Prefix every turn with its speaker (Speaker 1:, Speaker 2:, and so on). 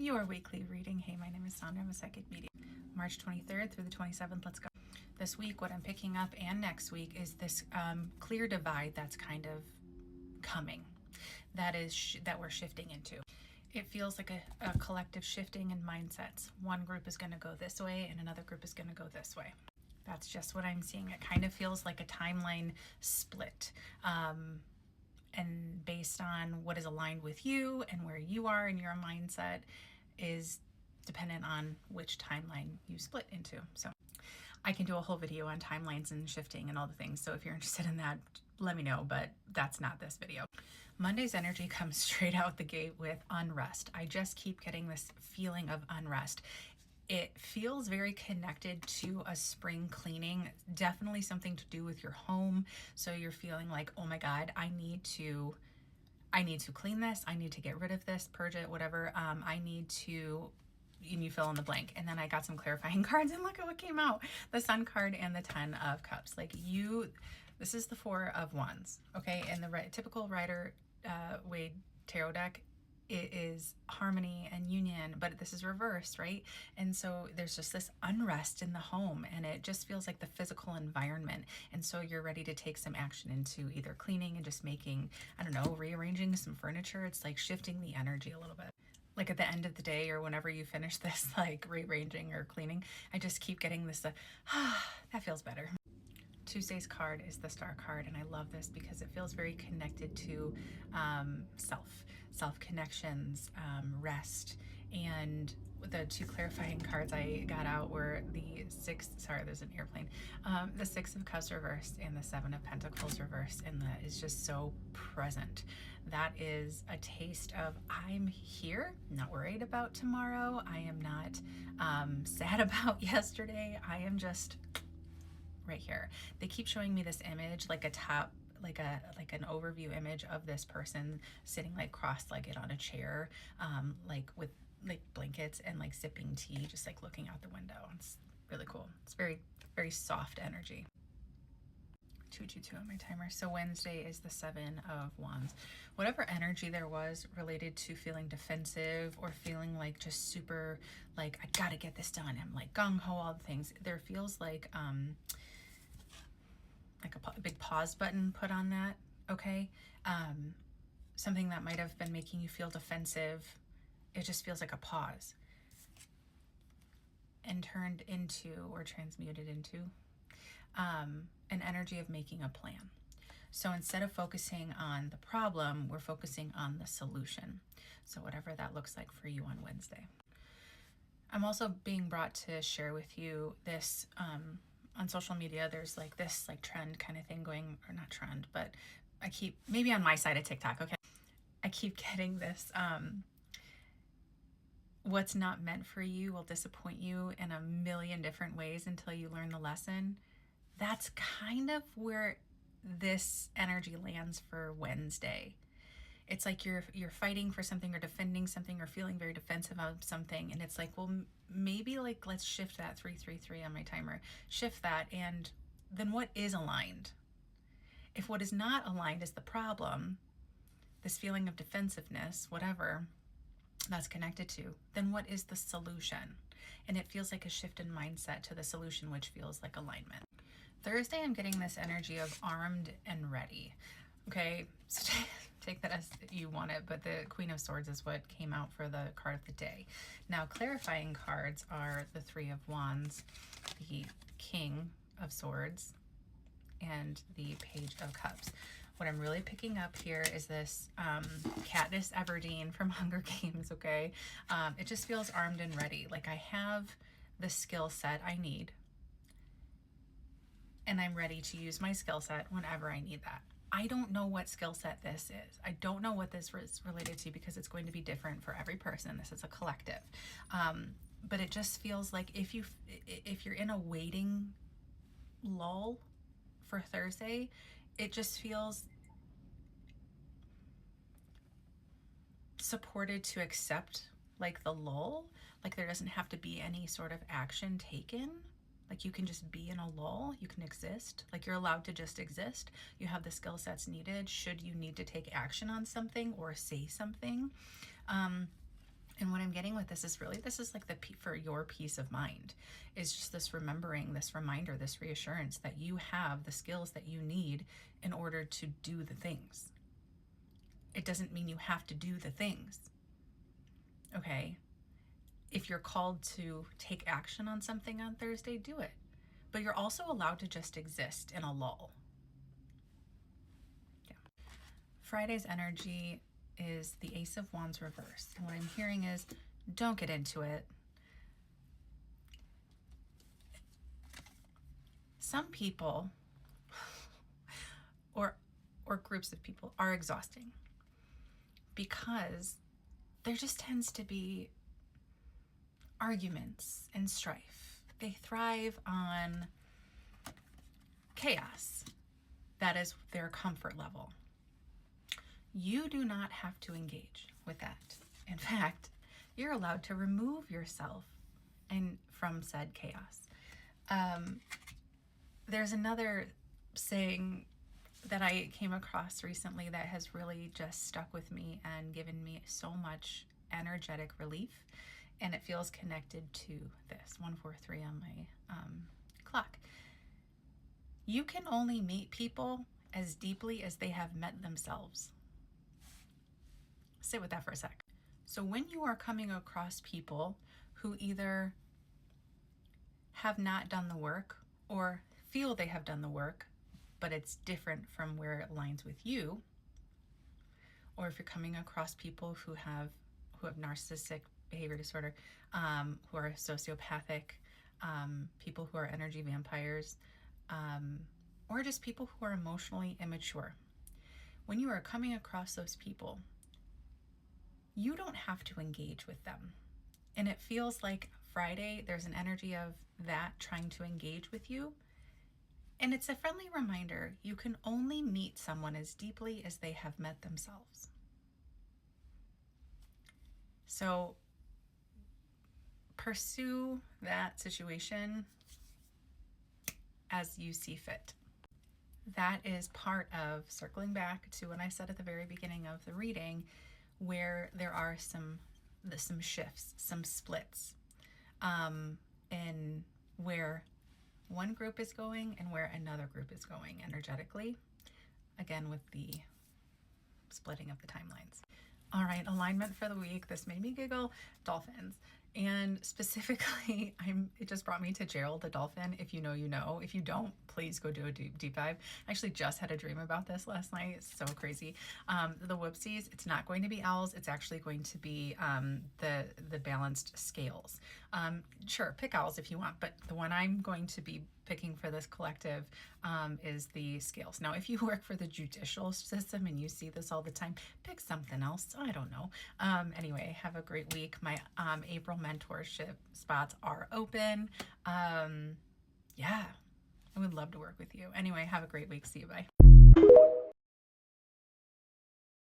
Speaker 1: Your weekly reading. Hey, my name is Sandra. I'm a psychic medium. March 23rd through the 27th. Let's go. This week, what I'm picking up and next week is this clear divide that's kind of coming. That we're shifting into. It feels like a collective shifting in mindsets. One group is going to go this way and another group is going to go this way. That's just what I'm seeing. It kind of feels like a timeline split. And based on what is aligned with you and where you are in your mindset is dependent on which timeline you split into. So I can do a whole video on timelines and shifting and all the things. So if you're interested in that, let me know, but that's not this video. Monday's energy comes straight out the gate with unrest. I just keep getting this feeling of unrest. It feels very connected to a spring cleaning, definitely something to do with your home. So you're feeling like, oh my God, I need to clean this. I need to get rid of this, purge it, whatever. I need to, and you fill in the blank. And then I got some clarifying cards and look at what came out. The Sun card and the 10 of Cups. Like this is the 4 of Wands, okay? And the typical Rider-Waite tarot deck, it is harmony and union, but this is reversed, right? And so there's just this unrest in the home and it just feels like the physical environment. And so you're ready to take some action into either cleaning and just making, I don't know, rearranging some furniture. It's like shifting the energy a little bit. Like at the end of the day or whenever you finish this, like rearranging or cleaning, I just keep getting this, that feels better. Tuesday's card is the Star card, and I love this because it feels very connected to self connections, rest, and the 2 clarifying cards I got out were the 6, sorry, there's an airplane, the 6 of Cups reversed and the 7 of Pentacles reversed, and that is just so present. That is a taste of I'm here, not worried about tomorrow. I am not sad about yesterday. I am just right here. They keep showing me this image, like an overview image of this person sitting like cross-legged on a chair, like with like blankets and like sipping tea, just like looking out the window. It's really cool. It's very, very soft energy. 222 on my timer. So Wednesday is the 7 of Wands. Whatever energy there was related to feeling defensive or feeling like just super like I gotta get this done, I'm like gung-ho, all the things, there feels like a big pause button put on that, okay? Something that might have been making you feel defensive, it just feels like a pause and turned into or transmuted into an energy of making a plan. So instead of focusing on the problem, we're focusing on the solution. So whatever that looks like for you on Wednesday. I'm also being brought to share with you this, on social media, there's like this like trend kind of thing going, or not trend, but I keep, maybe on my side of TikTok, okay? I keep getting this, what's not meant for you will disappoint you in a million different ways until you learn the lesson. That's kind of where this energy lands for Wednesday. It's like you're fighting for something or defending something or feeling very defensive of something, and it's like, well, maybe like let's shift that 333 on my timer. Shift that, and then what is aligned? If what is not aligned is the problem, this feeling of defensiveness, whatever that's connected to, then what is the solution? And it feels like a shift in mindset to the solution, which feels like alignment. Thursday, I'm getting this energy of armed and ready. Okay, so take that as you want it, but the Queen of Swords is what came out for the card of the day. Now, clarifying cards are the 3 of Wands, the King of Swords, and the Page of Cups. What I'm really picking up here is this Katniss Everdeen from Hunger Games, okay? It just feels armed and ready. Like I have the skill set I need, and I'm ready to use my skill set whenever I need that. I don't know what skill set this is. I don't know what this is related to because it's going to be different for every person. This is a collective. But it just feels like if you're in a waiting lull for Thursday, it just feels supported to accept like the lull. Like there doesn't have to be any sort of action taken. Like you can just be in a lull, you can exist, like you're allowed to just exist. You have the skill sets needed should you need to take action on something or say something. And what I'm getting with this is really, this is like for your peace of mind, is just this remembering, this reminder, this reassurance that you have the skills that you need in order to do the things. It doesn't mean you have to do the things. Okay? If you're called to take action on something on Thursday, do it. But you're also allowed to just exist in a lull. Yeah. Friday's energy is the Ace of Wands reversed. And what I'm hearing is, don't get into it. Some people or groups of people are exhausting because there just tends to be arguments and strife. They thrive on chaos. That is their comfort level. You do not have to engage with that. In fact, you're allowed to remove yourself from said chaos. There's another saying that I came across recently that has really just stuck with me and given me so much energetic relief, and it feels connected to this 143 on my clock. You can only meet people as deeply as they have met themselves. Sit with that for a sec. So when you are coming across people who either have not done the work or feel they have done the work, but it's different from where it aligns with you, or if you're coming across people who have narcissistic behavior disorder, who are sociopathic, people who are energy vampires, or just people who are emotionally immature. When you are coming across those people, you don't have to engage with them. And it feels like Friday, there's an energy of that trying to engage with you. And it's a friendly reminder, you can only meet someone as deeply as they have met themselves. So pursue that situation as you see fit. That is part of circling back to what I said at the very beginning of the reading, where there are some shifts, some splits, in where one group is going and where another group is going energetically, again with the splitting of the timelines. All right, alignment for the week. This made me giggle. Dolphins. And specifically, it just brought me to Gerald the dolphin. If you know, you know. If you don't, please go do a deep dive. I actually just had a dream about this last night. It's so crazy. The whoopsies, it's not going to be owls. It's actually going to be the balanced scales. Sure, pick owls if you want, but the one I'm going to be picking for this collective is the scales. Now, if you work for the judicial system and you see this all the time, pick something else. I don't know. Anyway, have a great week. My April mentorship spots are open. Yeah, I would love to work with you. Anyway, have a great week. See you. Bye.